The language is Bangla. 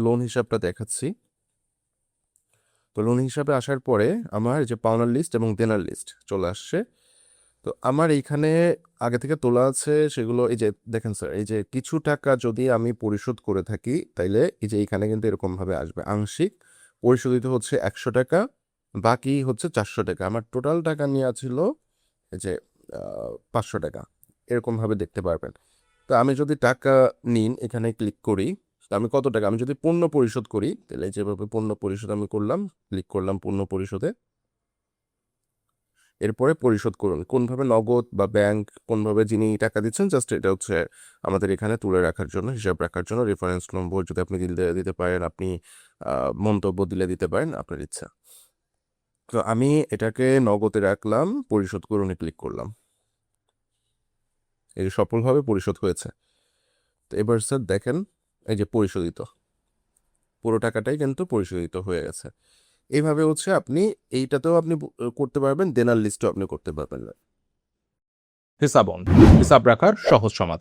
লোন হিসাবটা দেখাচ্ছি। তো লোন হিসাবে আসার পরে আমার যে পাওনার লিস্ট এবং দেনার লিস্ট চলে আসছে। তো আমার এইখানে আগে থেকে তোলা আছে সেগুলো, এই যে দেখেন স্যার, এই যে কিছু টাকা যদি আমি পরিশোধ করে থাকি তাইলে এই যে এইখানে কিন্তু এরকমভাবে আসবে, আংশিক পরিশোধিত হচ্ছে 100 টাকা, বাকি হচ্ছে 400 টাকা। আমার টোটাল টাকা নেওয়া ছিল এই যে 500 টাকা, এরকমভাবে দেখতে পারবেন। তো আমি যদি টাকা নিন এখানে ক্লিক করি, তো আমি কত টাকা, আমি যদি পণ্য পরিশোধ করি তাহলে যেভাবে পণ্য পরিশোধ আমি করলাম, ক্লিক করলাম পণ্য পরিশোধে। এরপরে পরিশোধ করুন, কোনভাবে নগদ বা ব্যাংক, কোনভাবে যিনি টাকা দিচ্ছেন, জাস্ট এটা হচ্ছে আমাদের এখানে তুলে রাখার জন্য, হিসাব রাখার জন্য। রেফারেন্স নম্বর যদি আপনি দিতে পারেন, আপনি মন্তব্য দিতে পারেন, আপনার ইচ্ছা। তো আমি এটাকে নগদে রাখলাম, পরিশোধ করুন ক্লিক করলাম, এই যে সফলভাবে পরিশোধ হয়েছে। তো এবার স্যার দেখেন, এই যে পরিশোধিত, পুরো টাকাটাই কিন্তু পরিশোধিত হয়ে গেছে। এইভাবে হচ্ছে আপনি এইটাতেও আপনি করতে পারবেন, দেনার লিস্টও আপনি করতে পারবেন। হিসাবন, হিসাব রাখার সহজ সমাধান।